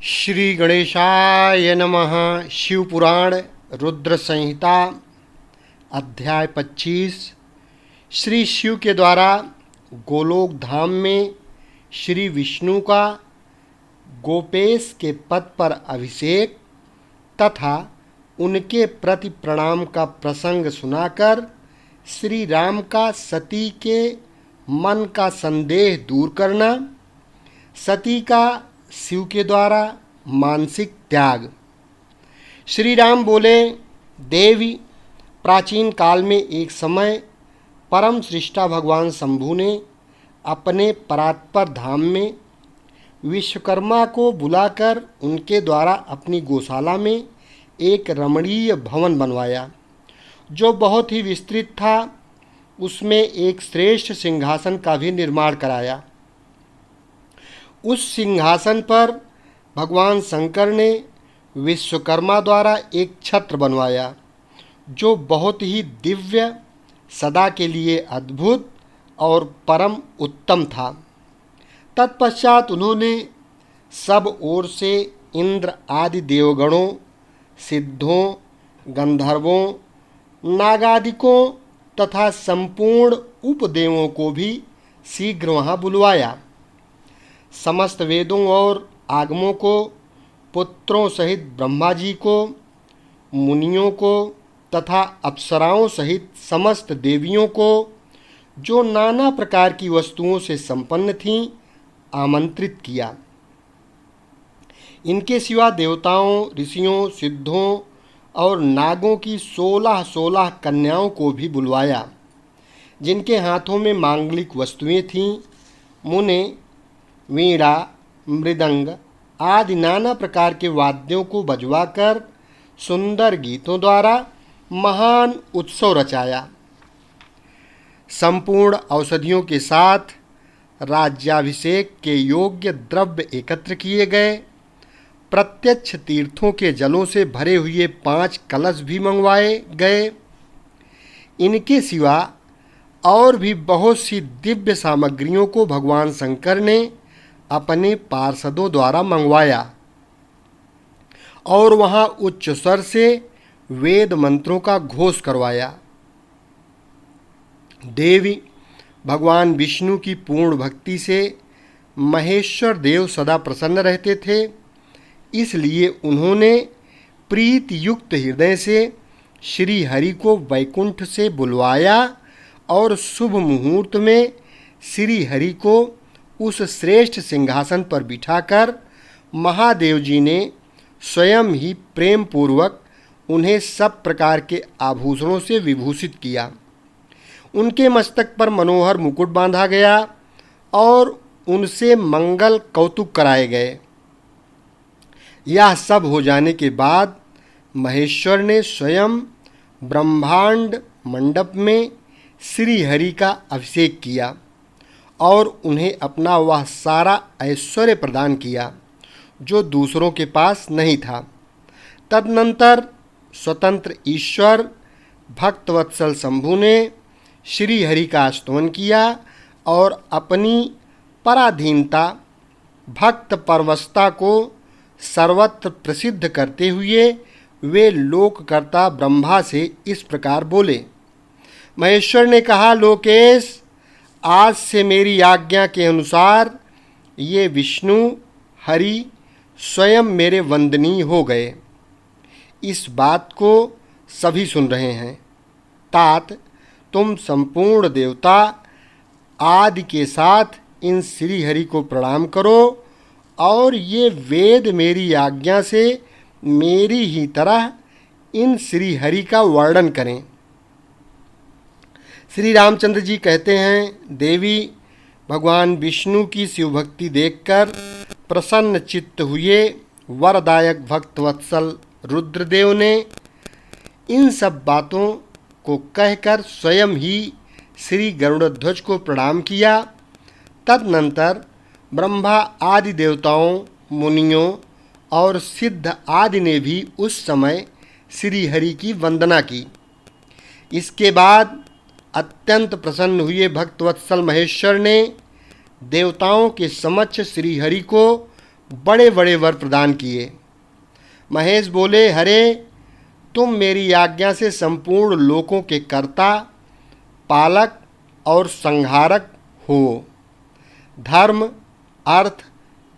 श्री गणेशाय नमः। शिवपुराण रुद्र संहिता अध्याय 25। श्री शिव के द्वारा गोलोक धाम में श्री विष्णु का गोपेश के पद पर अभिषेक तथा उनके प्रति प्रणाम का प्रसंग सुनाकर श्री राम का सती के मन का संदेह दूर करना, सती का शिव के द्वारा मानसिक त्याग। श्री राम बोले, देवी, प्राचीन काल में एक समय परम सृष्टा भगवान शंभु ने अपने परात्पर धाम में विश्वकर्मा को बुलाकर उनके द्वारा अपनी गौशाला में एक रमणीय भवन बनवाया, जो बहुत ही विस्तृत था। उसमें एक श्रेष्ठ सिंहासन का भी निर्माण कराया। उस सिंहासन पर भगवान शंकर ने विश्वकर्मा द्वारा एक छत्र बनवाया, जो बहुत ही दिव्य, सदा के लिए अद्भुत और परम उत्तम था। तत्पश्चात उन्होंने सब ओर से इंद्र आदि देवगणों, सिद्धों, गंधर्वों, नागादिकों तथा संपूर्ण उपदेवों को भी शीघ्र वहाँ बुलवाया। समस्त वेदों और आगमों को, पुत्रों सहित ब्रह्मा जी को, मुनियों को तथा अप्सराओं सहित समस्त देवियों को, जो नाना प्रकार की वस्तुओं से संपन्न थीं, आमंत्रित किया। इनके सिवा देवताओं, ऋषियों, सिद्धों और नागों की 16 कन्याओं को भी बुलवाया, जिनके हाथों में मांगलिक वस्तुएं थीं। मुने वीणा, मृदंग आदि नाना प्रकार के वाद्यों को बजवाकर सुंदर गीतों द्वारा महान उत्सव रचाया। संपूर्ण औषधियों के साथ राज्याभिषेक के योग्य द्रव्य एकत्र किए गए। प्रत्यक्ष तीर्थों के जलों से भरे हुए 5 कलश भी मंगवाए गए। इनके सिवा और भी बहुत सी दिव्य सामग्रियों को भगवान शंकर ने अपने पार्षदों द्वारा मंगवाया और वहाँ उच्च स्वर से वेद मंत्रों का घोष करवाया। देवी, भगवान विष्णु की पूर्ण भक्ति से महेश्वर देव सदा प्रसन्न रहते थे, इसलिए उन्होंने प्रीति युक्त हृदय से श्री हरि को वैकुंठ से बुलवाया और शुभ मुहूर्त में श्री हरि को उस श्रेष्ठ सिंहासन पर बिठाकर महादेव जी ने स्वयं ही प्रेम पूर्वक उन्हें सब प्रकार के आभूषणों से विभूषित किया। उनके मस्तक पर मनोहर मुकुट बांधा गया और उनसे मंगल कौतुक कराए गए। यह सब हो जाने के बाद महेश्वर ने स्वयं ब्रह्मांड मंडप में श्री हरि का अभिषेक किया और उन्हें अपना वह सारा ऐश्वर्य प्रदान किया, जो दूसरों के पास नहीं था। तदनंतर स्वतंत्र ईश्वर भक्तवत्सल शंभु ने श्री हरि का स्तवन किया और अपनी पराधीनता, भक्त परवशता को सर्वत्र प्रसिद्ध करते हुए वे लोककर्ता ब्रह्मा से इस प्रकार बोले। महेश्वर ने कहा, लोकेश, आज से मेरी आज्ञा के अनुसार ये विष्णु हरि स्वयं मेरे वंदनीय हो गए। इस बात को सभी सुन रहे हैं। तात, तुम संपूर्ण देवता आदि के साथ इन श्री हरि को प्रणाम करो और ये वेद मेरी आज्ञा से मेरी ही तरह इन श्री हरि का वर्णन करें। श्री रामचंद्र जी कहते हैं, देवी, भगवान विष्णु की शिव भक्ति देखकर प्रसन्न चित्त हुए वरदायक भक्तवत्सल रुद्रदेव ने इन सब बातों को कहकर स्वयं ही श्री गरुड़ध्वज को प्रणाम किया। तदनंतर ब्रह्मा आदि देवताओं, मुनियों और सिद्ध आदि ने भी उस समय श्री हरि की वंदना की। इसके बाद अत्यंत प्रसन्न हुए भक्तवत्सल महेश्वर ने देवताओं के समक्ष श्री हरि को बड़े बड़े वर प्रदान किए। महेश बोले, हरे, तुम मेरी आज्ञा से संपूर्ण लोकों के कर्ता, पालक और संहारक हो। धर्म, अर्थ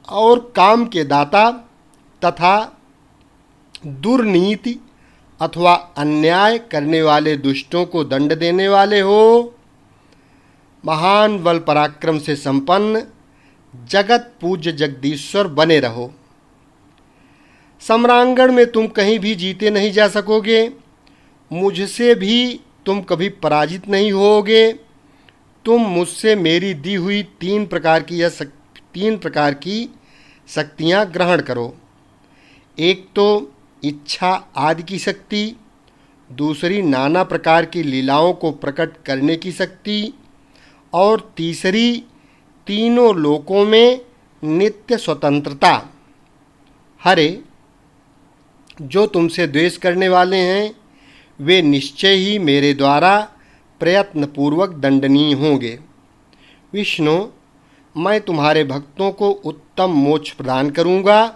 और काम के दाता तथा दुर्नीति अथवा अन्याय करने वाले दुष्टों को दंड देने वाले हो। महान बल पराक्रम से संपन्न जगत पूज्य जगदीश्वर बने रहो। सम्रांगण में तुम कहीं भी जीते नहीं जा सकोगे, मुझसे भी तुम कभी पराजित नहीं होगे। तुम मुझसे मेरी दी हुई तीन प्रकार की शक्तियाँ ग्रहण करो। एक तो इच्छा आदि की शक्ति, दूसरी नाना प्रकार की लीलाओं को प्रकट करने की शक्ति, और तीसरी तीनों लोकों में नित्य स्वतंत्रता। हरे, जो तुमसे द्वेष करने वाले हैं वे निश्चय ही मेरे द्वारा प्रयत्नपूर्वक दंडनीय होंगे। विष्णु, मैं तुम्हारे भक्तों को उत्तम मोक्ष प्रदान करूँगा।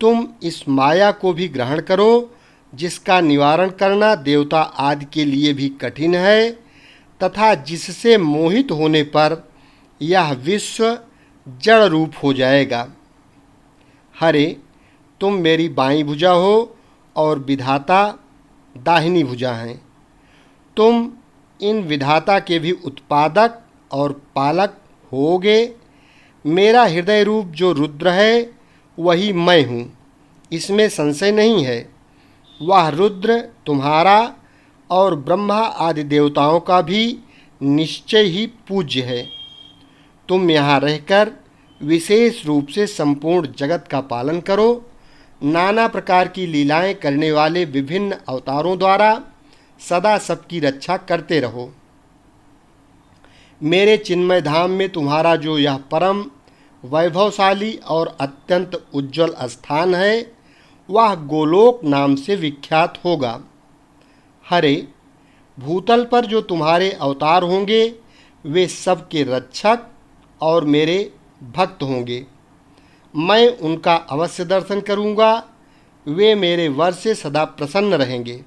तुम इस माया को भी ग्रहण करो जिसका निवारण करना देवता आदि के लिए भी कठिन है तथा जिससे मोहित होने पर यह विश्व जड़ रूप हो जाएगा। हरे, तुम मेरी बाईं भुजा हो और विधाता दाहिनी भुजा हैं। तुम इन विधाता के भी उत्पादक और पालक होगे। मेरा हृदय रूप जो रुद्र है वही मैं हूँ, इसमें संशय नहीं है। वह रुद्र तुम्हारा और ब्रह्मा आदि देवताओं का भी निश्चय ही पूज्य है। तुम यहाँ रहकर विशेष रूप से संपूर्ण जगत का पालन करो। नाना प्रकार की लीलाएं करने वाले विभिन्न अवतारों द्वारा सदा सबकी रक्षा करते रहो। मेरे चिन्मय धाम में तुम्हारा जो यह परम वैभवशाली और अत्यंत उज्जवल स्थान है वह गोलोक नाम से विख्यात होगा। हरे, भूतल पर जो तुम्हारे अवतार होंगे वे सबके रक्षक और मेरे भक्त होंगे। मैं उनका अवश्य दर्शन करूंगा। वे मेरे वर से सदा प्रसन्न रहेंगे।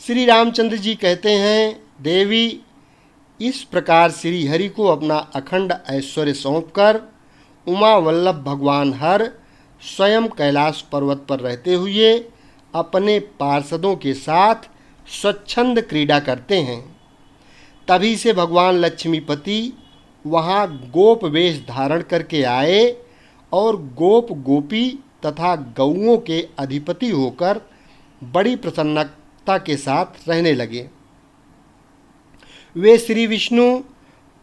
श्री रामचंद्र जी कहते हैं, देवी, इस प्रकार श्री हरि को अपना अखंड ऐश्वर्य सौंपकर उमा वल्लभ भगवान हर स्वयं कैलाश पर्वत पर रहते हुए अपने पार्षदों के साथ स्वच्छंद क्रीड़ा करते हैं। तभी से भगवान लक्ष्मीपति वहाँ गोप वेश धारण करके आए और गोप गोपी तथा गौओं के अधिपति होकर बड़ी प्रसन्नता के साथ रहने लगे। वे श्री विष्णु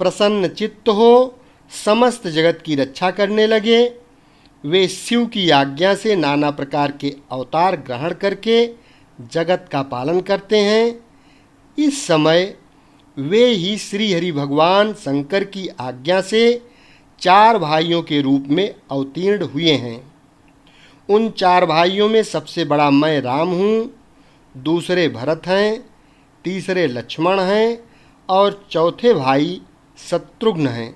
प्रसन्न चित्त हो समस्त जगत की रक्षा करने लगे। वे शिव की आज्ञा से नाना प्रकार के अवतार ग्रहण करके जगत का पालन करते हैं। इस समय वे ही श्री हरि भगवान शंकर की आज्ञा से 4 भाइयों के रूप में अवतीर्ण हुए हैं। उन 4 भाइयों में सबसे बड़ा मैं राम हूँ, दूसरे भरत हैं, तीसरे लक्ष्मण हैं और चौथे भाई शत्रुघ्न हैं।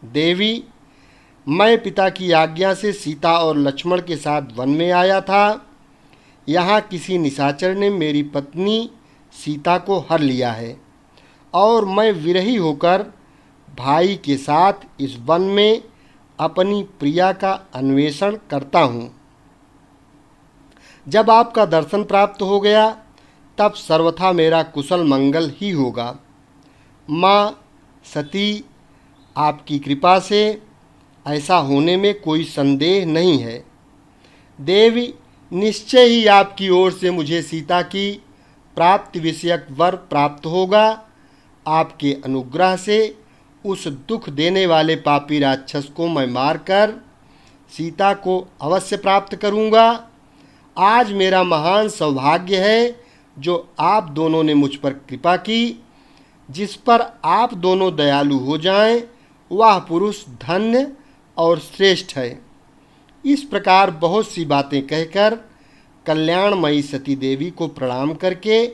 देवी, मैं पिता की आज्ञा से सीता और लक्ष्मण के साथ वन में आया था। यहाँ किसी निशाचर ने मेरी पत्नी सीता को हर लिया है और मैं विरही होकर भाई के साथ इस वन में अपनी प्रिया का अन्वेषण करता हूँ। जब आपका दर्शन प्राप्त हो गया तब सर्वथा मेरा कुशल मंगल ही होगा। माँ सती, आपकी कृपा से ऐसा होने में कोई संदेह नहीं है। देवी, निश्चय ही आपकी ओर से मुझे सीता की प्राप्ति विषयक वर प्राप्त होगा। आपके अनुग्रह से उस दुख देने वाले पापी राक्षस को मैं मारकर सीता को अवश्य प्राप्त करूंगा। आज मेरा महान सौभाग्य है जो आप दोनों ने मुझ पर कृपा की। जिस पर आप दोनों दयालु हो जाएं, वह पुरुष धन्य और श्रेष्ठ है। इस प्रकार बहुत सी बातें कहकर कल्याणमयी सती देवी को प्रणाम करके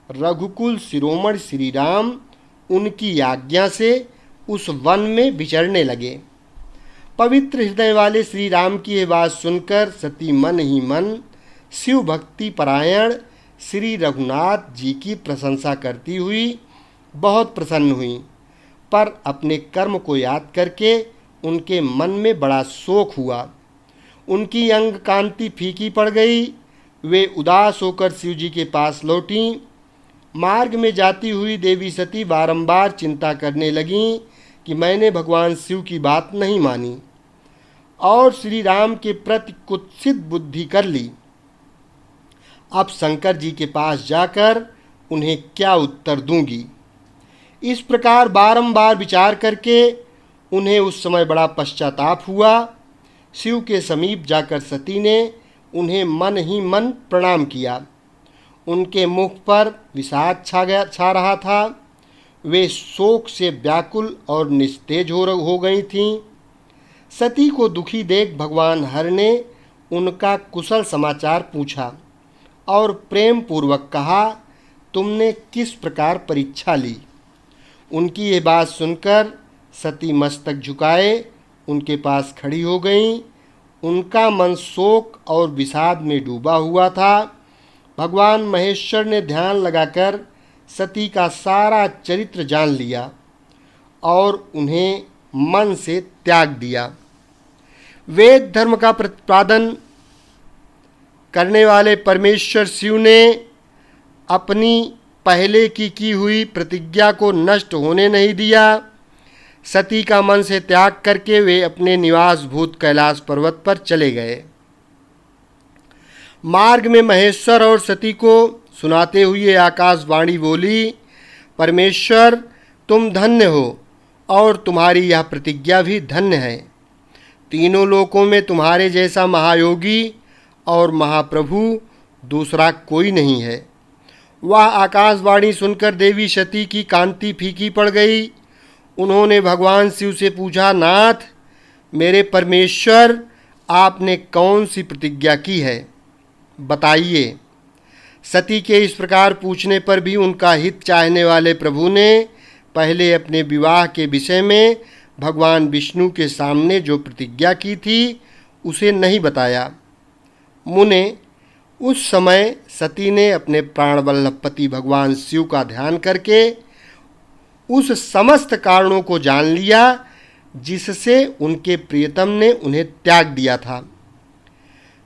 रघुकुल शिरोमणि श्री राम उनकी आज्ञा से उस वन में विचरने लगे। पवित्र हृदय वाले श्री राम की यह बात सुनकर सती मन ही मन शिव भक्ति परायण श्री रघुनाथ जी की प्रशंसा करती हुई बहुत प्रसन्न हुई, पर अपने कर्म को याद करके उनके मन में बड़ा शोक हुआ। उनकी अंग कांति फीकी पड़ गई। वे उदास होकर शिव जी के पास लौटीं। मार्ग में जाती हुई देवी सती बारंबार चिंता करने लगीं कि मैंने भगवान शिव की बात नहीं मानी और श्री राम के प्रति कुत्सित बुद्धि कर ली। अब शंकर जी के पास जाकर उन्हें क्या उत्तर दूंगी। इस प्रकार बारंबार विचार करके उन्हें उस समय बड़ा पश्चाताप हुआ। शिव के समीप जाकर सती ने उन्हें मन ही मन प्रणाम किया। उनके मुख पर विषाद छा रहा था। वे शोक से व्याकुल और निस्तेज हो गई थीं। सती को दुखी देख भगवान हर ने उनका कुशल समाचार पूछा और प्रेम पूर्वक कहा, तुमने किस प्रकार परीक्षा ली। उनकी ये बात सुनकर सती मस्तक झुकाए उनके पास खड़ी हो गईं। उनका मन शोक और विषाद में डूबा हुआ था। भगवान महेश्वर ने ध्यान लगाकर सती का सारा चरित्र जान लिया और उन्हें मन से त्याग दिया। वेद धर्म का प्रतिपादन करने वाले परमेश्वर शिव ने अपनी पहले की हुई प्रतिज्ञा को नष्ट होने नहीं दिया। सती का मन से त्याग करके वे अपने निवास भूत कैलाश पर्वत पर चले गए। मार्ग में महेश्वर और सती को सुनाते हुए आकाशवाणी बोली, परमेश्वर तुम धन्य हो और तुम्हारी यह प्रतिज्ञा भी धन्य है। तीनों लोकों में तुम्हारे जैसा महायोगी और महाप्रभु दूसरा कोई नहीं है। वह आकाशवाणी सुनकर देवी सती की कांति फीकी पड़ गई। उन्होंने भगवान शिव से पूछा, नाथ मेरे परमेश्वर आपने कौन सी प्रतिज्ञा की है, बताइए। सती के इस प्रकार पूछने पर भी उनका हित चाहने वाले प्रभु ने पहले अपने विवाह के विषय में भगवान विष्णु के सामने जो प्रतिज्ञा की थी उसे नहीं बताया। मुने, उस समय सती ने अपने प्राणवल्लभ पति भगवान शिव का ध्यान करके उस समस्त कारणों को जान लिया जिससे उनके प्रियतम ने उन्हें त्याग दिया था।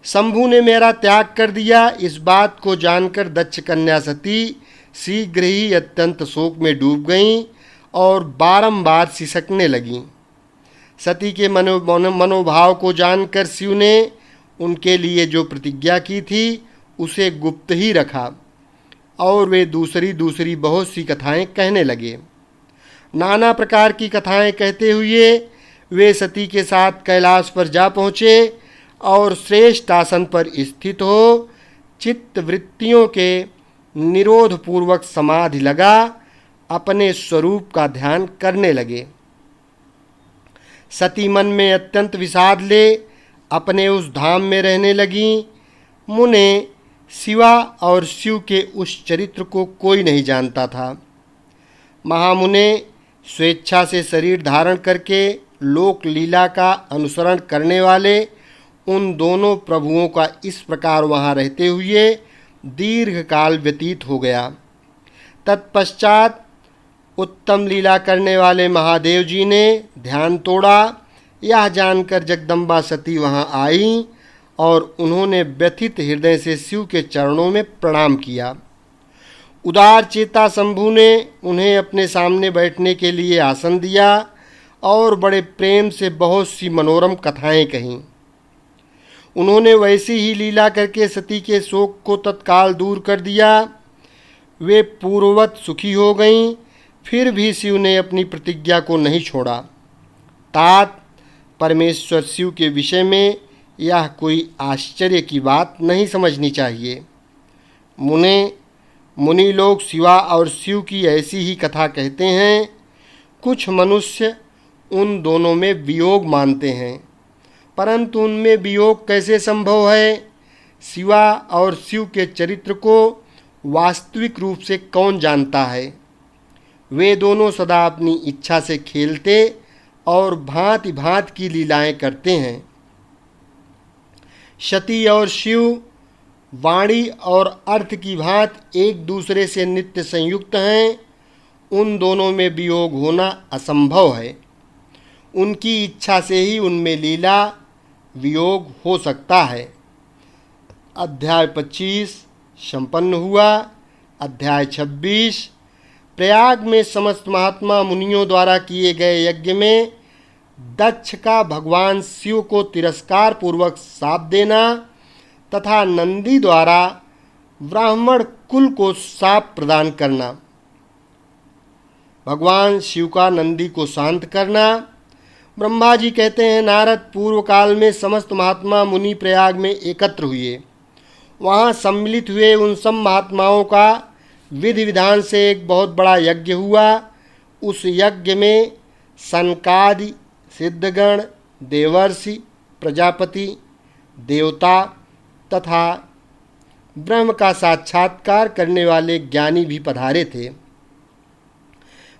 शंभु ने मेरा त्याग कर दिया, इस बात को जानकर दक्ष कन्या सती शीघ्र ही अत्यंत शोक में डूब गईं और बारंबार सिसकने लगीं। सती के मनोभाव को जानकर शिव ने उनके लिए जो प्रतिज्ञा की थी उसे गुप्त ही रखा और वे दूसरी बहुत सी कथाएं कहने लगे। नाना प्रकार की कथाएं कहते हुए वे सती के साथ कैलाश पर जा पहुँचे और श्रेष्ठ आसन पर स्थित हो चित्त वृत्तियों के निरोध पूर्वक समाधि लगा अपने स्वरूप का ध्यान करने लगे। सती मन में अत्यंत विषाद ले अपने उस धाम में रहने लगी। मुने, शिवा और शिव के उस चरित्र को कोई नहीं जानता था। महामुने, स्वेच्छा से शरीर धारण करके लोक लीला का अनुसरण करने वाले उन दोनों प्रभुओं का इस प्रकार वहाँ रहते हुए दीर्घ काल व्यतीत हो गया। तत्पश्चात उत्तम लीला करने वाले महादेव जी ने ध्यान तोड़ा। यह जानकर जगदम्बा सती वहाँ आई और उन्होंने व्यथित हृदय से शिव के चरणों में प्रणाम किया। उदार चेता शंभु ने उन्हें अपने सामने बैठने के लिए आसन दिया और बड़े प्रेम से बहुत सी मनोरम कथाएं कहीं। उन्होंने वैसी ही लीला करके सती के शोक को तत्काल दूर कर दिया। वे पूर्ववत सुखी हो गईं। फिर भी शिव ने अपनी प्रतिज्ञा को नहीं छोड़ा। तात, परमेश्वर शिव के विषय में यह कोई आश्चर्य की बात नहीं समझनी चाहिए। मुनि लोग शिवा और शिव की ऐसी ही कथा कहते हैं। कुछ मनुष्य उन दोनों में वियोग मानते हैं, परंतु उनमें वियोग कैसे संभव है। शिवा और शिव के चरित्र को वास्तविक रूप से कौन जानता है। वे दोनों सदा अपनी इच्छा से खेलते और भांति भांति की लीलाएं करते हैं। सती और शिव वाणी और अर्थ की भांति एक दूसरे से नित्य संयुक्त हैं। उन दोनों में वियोग होना असंभव है। उनकी इच्छा से ही उनमें लीला वियोग हो सकता है। अध्याय 25 संपन्न हुआ। अध्याय 26 प्रयाग में समस्त महात्मा मुनियों द्वारा किए गए यज्ञ में दक्ष का भगवान शिव को तिरस्कार पूर्वक शाप देना तथा नंदी द्वारा ब्राह्मण कुल को शाप प्रदान करना। भगवान शिव का नंदी को शांत करना। ब्रह्मा जी कहते हैं, नारद पूर्व काल में समस्त महात्मा मुनि प्रयाग में एकत्र हुए। वहाँ सम्मिलित हुए उन सब महात्माओं का विधि विधान से एक बहुत बड़ा यज्ञ हुआ। उस यज्ञ में सनकादि सिद्धगण, देवर्षि, प्रजापति, देवता तथा ब्रह्म का साक्षात्कार करने वाले ज्ञानी भी पधारे थे।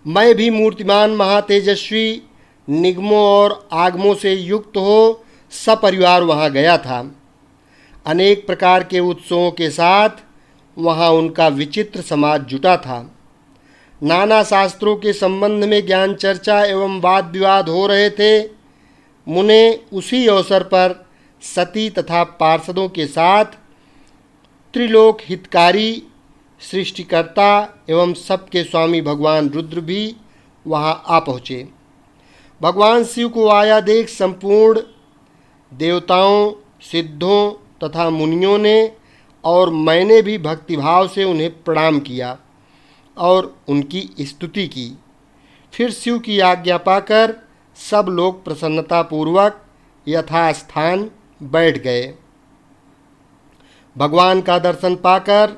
मैं भी मूर्तिमान महातेजस्वी निगमों और आगमों से युक्त हो सपरिवार वहाँ गया था। अनेक प्रकार के उत्सवों के साथ वहाँ उनका विचित्र समाज जुटा था। नाना शास्त्रों के संबंध में ज्ञान चर्चा एवं वाद विवाद हो रहे थे। मुने उसी अवसर पर सती तथा पार्षदों के साथ त्रिलोक हितकारी सृष्टिकर्ता एवं सबके स्वामी भगवान रुद्र भी वहाँ आ पहुँचे। भगवान शिव को आया देख संपूर्ण देवताओं, सिद्धों तथा मुनियों ने और मैंने भी भक्तिभाव से उन्हें प्रणाम किया और उनकी स्तुति की। फिर शिव की आज्ञा पाकर सब लोग प्रसन्नतापूर्वक यथास्थान बैठ गए। भगवान का दर्शन पाकर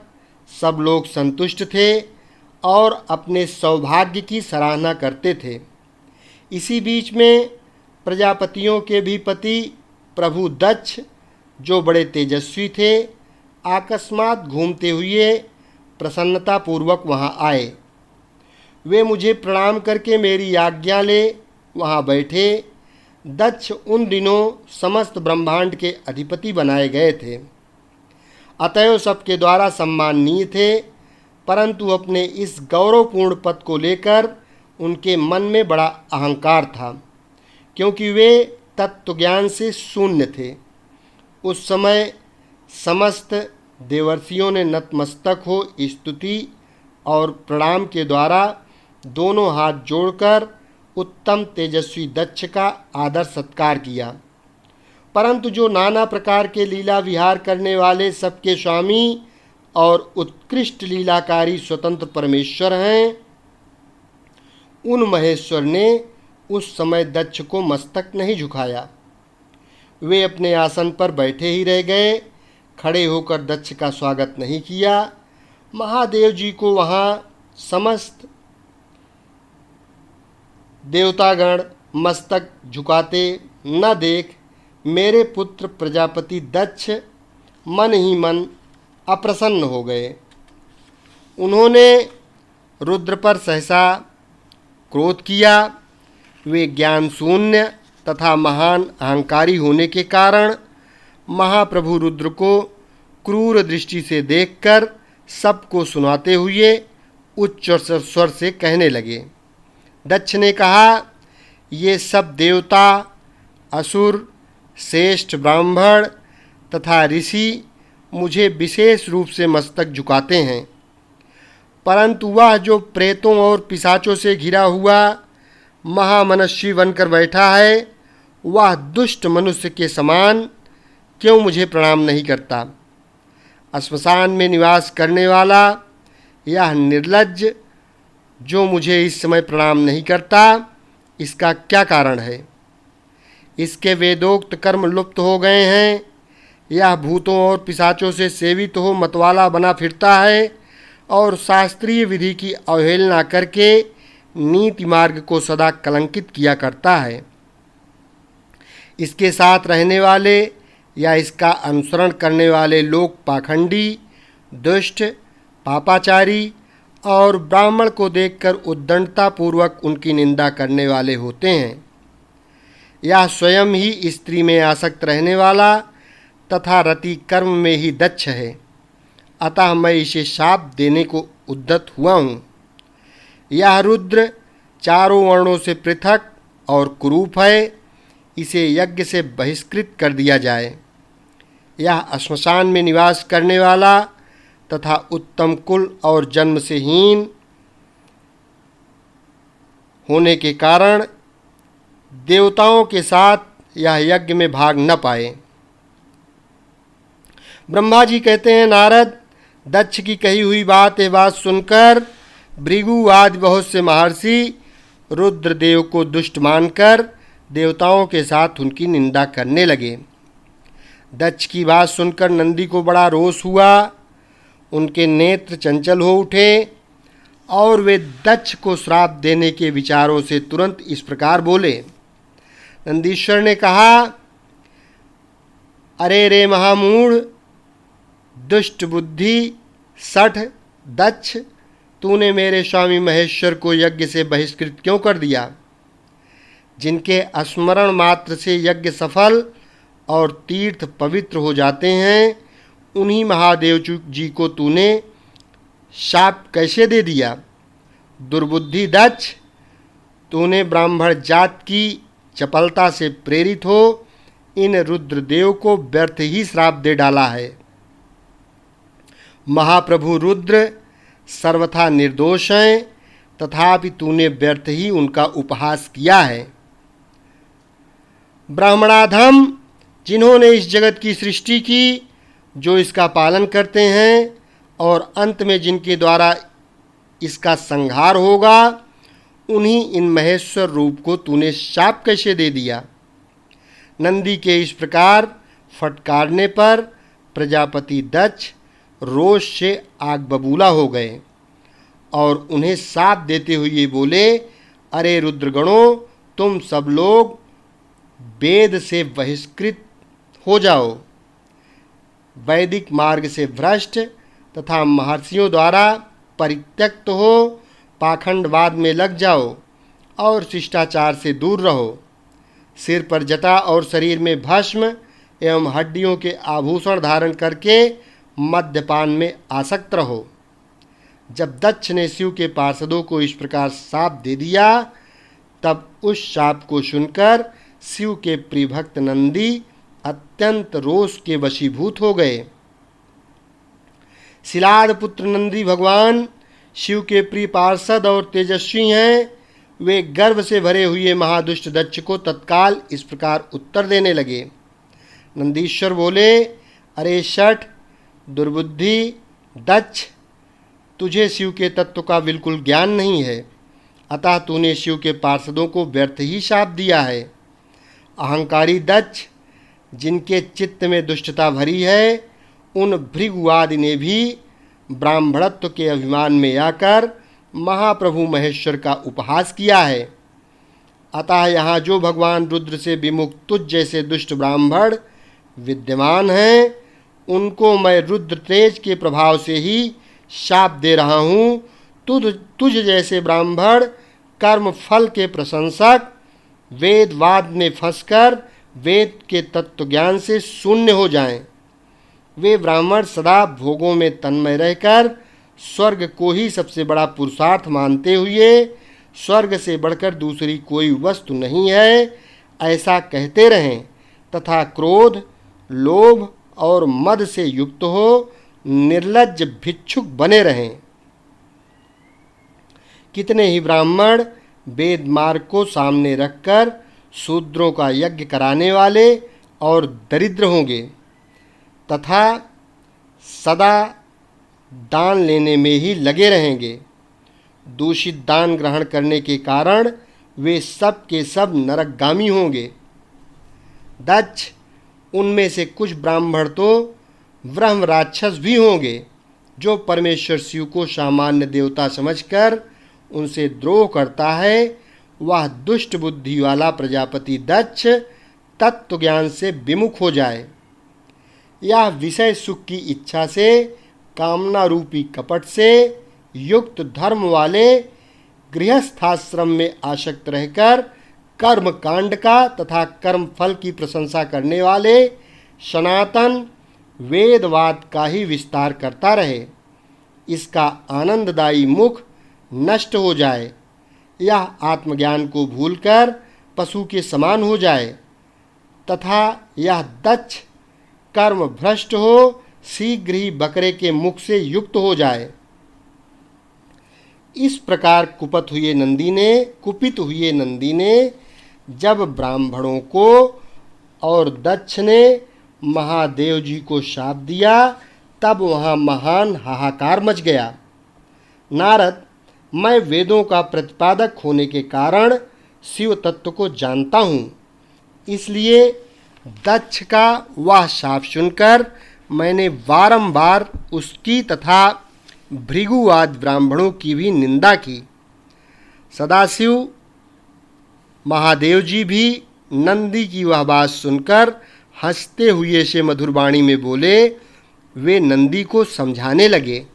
सब लोग संतुष्ट थे और अपने सौभाग्य की सराहना करते थे। इसी बीच में प्रजापतियों के भी पति प्रभु दक्ष, जो बड़े तेजस्वी थे, अकस्मात घूमते हुए प्रसन्नतापूर्वक वहाँ आए। वे मुझे प्रणाम करके मेरी आज्ञा ले वहाँ बैठे। दक्ष उन दिनों समस्त ब्रह्मांड के अधिपति बनाए गए थे, अतएव सबके द्वारा सम्माननीय थे, परंतु अपने इस गौरवपूर्ण पद को लेकर उनके मन में बड़ा अहंकार था, क्योंकि वे तत्वज्ञान से शून्य थे। उस समय समस्त देवर्षियों ने नतमस्तक हो स्तुति और प्रणाम के द्वारा दोनों हाथ जोड़कर उत्तम तेजस्वी दक्ष का आदर सत्कार किया। परंतु जो नाना प्रकार के लीला विहार करने वाले सबके स्वामी और उत्कृष्ट लीलाकारी स्वतंत्र परमेश्वर हैं, उन महेश्वर ने उस समय दक्ष को मस्तक नहीं झुकाया। वे अपने आसन पर बैठे ही रह गए, खड़े होकर दक्ष का स्वागत नहीं किया। महादेव जी को वहाँ समस्त देवतागण मस्तक झुकाते न देख मेरे पुत्र प्रजापति दक्ष मन ही मन अप्रसन्न हो गए। उन्होंने रुद्र पर सहसा क्रोध किया। वे ज्ञान शून्य तथा महान अहंकारी होने के कारण महाप्रभु रुद्र को क्रूर दृष्टि से देखकर सबको सुनाते हुए उच्च स्वर से कहने लगे। दक्ष ने कहा, ये सब देवता, असुर, श्रेष्ठ ब्राह्मण तथा ऋषि मुझे विशेष रूप से मस्तक झुकाते हैं, परंतु वह जो प्रेतों और पिशाचों से घिरा हुआ महामनस्वी बनकर बैठा है, वह दुष्ट मनुष्य के समान क्यों मुझे प्रणाम नहीं करता। श्मशान में निवास करने वाला यह निर्लज्ज जो मुझे इस समय प्रणाम नहीं करता, इसका क्या कारण है। इसके वेदोक्त कर्म लुप्त हो गए हैं। यह भूतों और पिशाचों से सेवित हो मतवाला बना फिरता है और शास्त्रीय विधि की अवहेलना करके नीति मार्ग को सदा कलंकित किया करता है। इसके साथ रहने वाले या इसका अनुसरण करने वाले लोग पाखंडी, दुष्ट, पापाचारी और ब्राह्मण को देखकर उद्दंडतापूर्वक उनकी निंदा करने वाले होते हैं। यह स्वयं ही स्त्री में आसक्त रहने वाला तथा रति कर्म में ही दक्ष है, अतः मैं इसे शाप देने को उद्यत हुआ हूँ। यह रुद्र चारों वर्णों से पृथक और कुरूप है, इसे यज्ञ से बहिष्कृत कर दिया जाए। यह श्मशान में निवास करने वाला तथा उत्तम कुल और जन्म से हीन होने के कारण देवताओं के साथ यह यज्ञ में भाग न पाए। ब्रह्मा जी कहते हैं, नारद, दक्ष की कही हुई बात सुनकर भृगु आदि बहुत से महर्षि रुद्रदेव को दुष्ट मानकर देवताओं के साथ उनकी निंदा करने लगे। दक्ष की बात सुनकर नंदी को बड़ा रोष हुआ, उनके नेत्र चंचल हो उठे और वे दक्ष को श्राप देने के विचारों से तुरंत इस प्रकार बोले। नंदीश्वर ने कहा, अरे रे महामूढ़, दुष्ट बुद्धि सठ दक्ष, तूने मेरे स्वामी महेश्वर को यज्ञ से बहिष्कृत क्यों कर दिया? जिनके स्मरण मात्र से यज्ञ सफल और तीर्थ पवित्र हो जाते हैं, उन्हीं महादेव जी को तूने शाप कैसे दे दिया? दुर्बुद्धि दक्ष, तूने ब्राह्मण जात की चपलता से प्रेरित हो इन रुद्रदेव को व्यर्थ ही श्राप दे डाला है। महाप्रभु रुद्र सर्वथा निर्दोष हैं, तथापि तूने व्यर्थ ही उनका उपहास किया है। ब्राह्मणाधम, जिन्होंने इस जगत की सृष्टि की, जो इसका पालन करते हैं और अंत में जिनके द्वारा इसका संहार होगा, उन्हीं इन महेश्वर रूप को तूने शाप कैसे दे दिया? नंदी के इस प्रकार फटकारने पर प्रजापति दक्ष रोष से आग बबूला हो गए और उन्हें शाप देते हुए बोले, अरे रुद्रगणों, तुम सब लोग वेद से बहिष्कृत हो जाओ, वैदिक मार्ग से भ्रष्ट तथा महर्षियों द्वारा परित्यक्त हो पाखंडवाद में लग जाओ और शिष्टाचार से दूर रहो। सिर पर जटा और शरीर में भस्म एवं हड्डियों के आभूषण धारण करके मद्यपान में आसक्त रहो। जब दक्ष ने शिव के पार्षदों को इस प्रकार शाप दे दिया, तब उस शाप को सुनकर शिव के प्रिय भक्त नंदी अत्यंत रोष के वशीभूत हो गए। शिलाद पुत्र नंदी भगवान शिव के प्रिय पार्षद और तेजस्वी हैं। वे गर्व से भरे हुए महादुष्ट दक्ष को तत्काल इस प्रकार उत्तर देने लगे। नंदीश्वर बोले, अरे शठ दुर्बुद्धि दक्ष, तुझे शिव के तत्व का बिल्कुल ज्ञान नहीं है, अतः तूने शिव के पार्षदों को व्यर्थ ही शाप दिया है। अहंकारी दक्ष, जिनके चित्त में दुष्टता भरी है, उन भृगुआदि ने भी ब्राह्मणत्व के अभिमान में आकर महाप्रभु महेश्वर का उपहास किया है। अतः यहाँ जो भगवान रुद्र से विमुख तुझ जैसे दुष्ट ब्राह्मण विद्यमान हैं, उनको मैं रुद्र तेज के प्रभाव से ही शाप दे रहा हूँ। तुझ जैसे ब्राह्मण कर्म फल के प्रशंसक वेदवाद में फंसकर वेद के तत्व ज्ञान से शून्य हो जाएं। वे ब्राह्मण सदा भोगों में तन्मय रहकर स्वर्ग को ही सबसे बड़ा पुरुषार्थ मानते हुए स्वर्ग से बढ़कर दूसरी कोई वस्तु नहीं है, ऐसा कहते रहें तथा क्रोध, लोभ और मद से युक्त हो निर्लज्ज भिक्षुक बने रहें। कितने ही ब्राह्मण वेद मार्ग को सामने रखकर शूद्रों का यज्ञ कराने वाले और दरिद्र होंगे तथा सदा दान लेने में ही लगे रहेंगे। दूषित दान ग्रहण करने के कारण वे सब के सब नरकगामी होंगे। दक्ष, उनमें से कुछ ब्राह्मण तो ब्रह्म राक्षस भी होंगे, जो परमेश्वर शिव को सामान्य देवता समझकर उनसे द्रोह करता है। वह दुष्ट बुद्धि वाला प्रजापति दक्ष तत्व ज्ञान से विमुख हो जाए। यह विषय सुख की इच्छा से कामना रूपी कपट से युक्त धर्म वाले गृहस्थाश्रम में आसक्त रहकर कर्म कांड का तथा कर्म फल की प्रशंसा करने वाले सनातन वेदवाद का ही विस्तार करता रहे, इसका आनंददायी मुख नष्ट हो जाए, यह आत्मज्ञान को भूलकर पशु के समान हो जाए तथा यह दक्ष कर्म भ्रष्ट हो शीघ्र ही बकरे के मुख से युक्त हो जाए। इस प्रकार कुपित हुए नंदी ने जब ब्राह्मणों को और दक्ष ने महादेव जी को शाप दिया, तब वहाँ महान हाहाकार मच गया। नारद, मैं वेदों का प्रतिपादक होने के कारण शिव तत्व को जानता हूँ, इसलिए दक्ष का वह शाप सुनकर मैंने बारंबार उसकी तथा भृगुवाद ब्राह्मणों की भी निंदा की। सदाशिव महादेव जी भी नंदी की वह बात सुनकर हंसते हुए से मधुर वाणी में बोले। वे नंदी को समझाने लगे।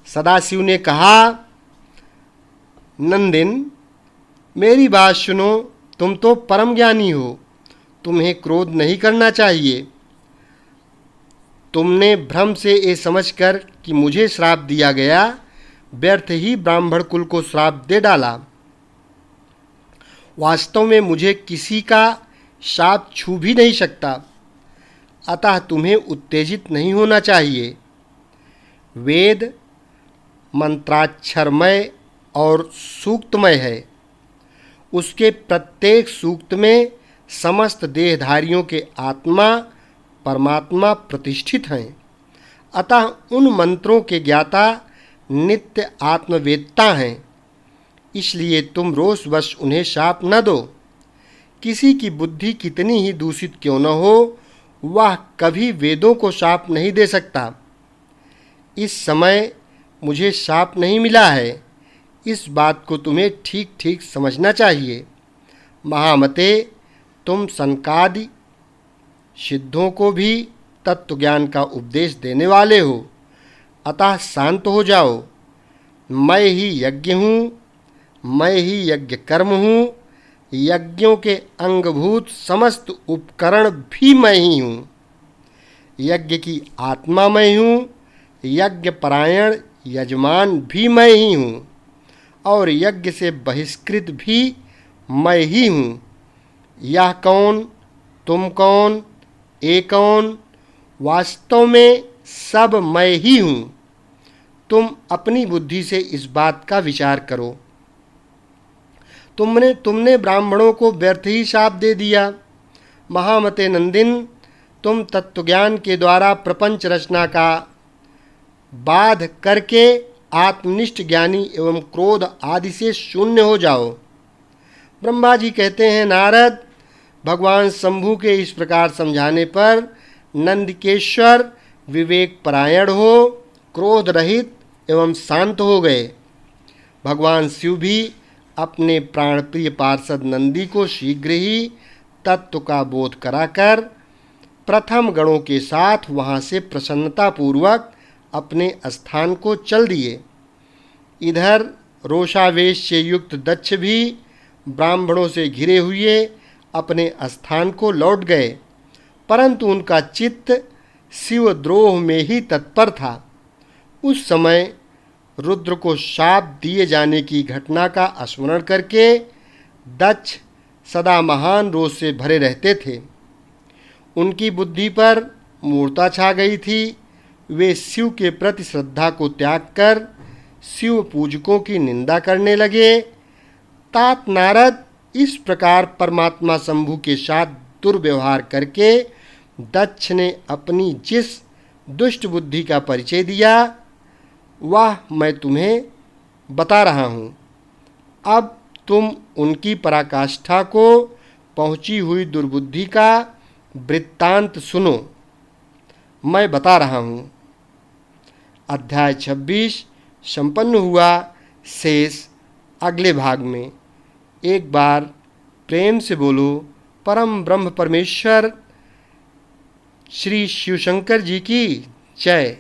सदाशिव ने कहा, नंदिन, मेरी बात सुनो, तुम तो परम ज्ञानी हो, तुम्हें क्रोध नहीं करना चाहिए। तुमने भ्रम से ये समझकर कि मुझे श्राप दिया गया, व्यर्थ ही ब्राह्मण कुल को श्राप दे डाला। वास्तव में मुझे किसी का शाप छू भी नहीं सकता, अतः तुम्हें उत्तेजित नहीं होना चाहिए। वेद मंत्राक्षरमय और सूक्तमय है, उसके प्रत्येक सूक्त में समस्त देहधारियों के आत्मा परमात्मा प्रतिष्ठित हैं, अतः उन मंत्रों के ज्ञाता नित्य आत्मवेत्ता हैं। इसलिए तुम रोषवश उन्हें शाप न दो। किसी की बुद्धि कितनी ही दूषित क्यों न हो, वह कभी वेदों को शाप नहीं दे सकता। इस समय मुझे शाप नहीं मिला है, इस बात को तुम्हें ठीक ठीक समझना चाहिए। महामते, तुम सनकादि सिद्धों को भी तत्वज्ञान का उपदेश देने वाले हो, अतः शांत हो जाओ। मैं ही यज्ञ हूँ, मैं ही यज्ञ कर्म हूँ, यज्ञों के अंगभूत समस्त उपकरण भी मैं ही हूँ। यज्ञ की आत्मा मैं हूँ, यज्ञ परायण यजमान भी मैं ही हूँ और यज्ञ से बहिष्कृत भी मैं ही हूँ। यह कौन, तुम कौन, ये कौन, वास्तव में सब मैं ही हूँ। तुम अपनी बुद्धि से इस बात का विचार करो। तुमने ब्राह्मणों को व्यर्थ ही शाप दे दिया। महामते नंदिन, तुम तत्वज्ञान के द्वारा प्रपंच रचना का बाध करके आत्मनिष्ठ ज्ञानी एवं क्रोध आदि से शून्य हो जाओ। ब्रह्मा जी कहते हैं, नारद, भगवान शंभु के इस प्रकार समझाने पर नंदकेश्वर विवेक परायण हो, क्रोध रहित एवं शांत हो गए। भगवान शिव भी अपने प्राणप्रिय पार्षद नंदी को शीघ्र ही तत्व का बोध कराकर प्रथम गणों के साथ वहाँ से प्रसन्नतापूर्वक अपने स्थान को चल दिए। इधर रोषावेश से युक्त दक्ष भी ब्राह्मणों से घिरे हुए अपने स्थान को लौट गए, परंतु उनका चित्त शिवद्रोह में ही तत्पर था। उस समय रुद्र को शाप दिए जाने की घटना का स्मरण करके दक्ष सदा महान रोष से भरे रहते थे। उनकी बुद्धि पर मूर्ता छा गई थी। वे शिव के प्रति श्रद्धा को त्याग कर शिव पूजकों की निंदा करने लगे। तात नारद, इस प्रकार परमात्मा शंभु के साथ दुर्व्यवहार करके दक्ष ने अपनी जिस दुष्ट बुद्धि का परिचय दिया, वह मैं तुम्हें बता रहा हूँ। अब तुम उनकी पराकाष्ठा को पहुँची हुई दुर्बुद्धि का वृत्तांत सुनो। मैं बता रहा हूँ। अध्याय 26 संपन्न हुआ। शेष अगले भाग में। एक बार प्रेम से बोलो, परम ब्रह्म परमेश्वर श्री शिवशंकर जी की जय।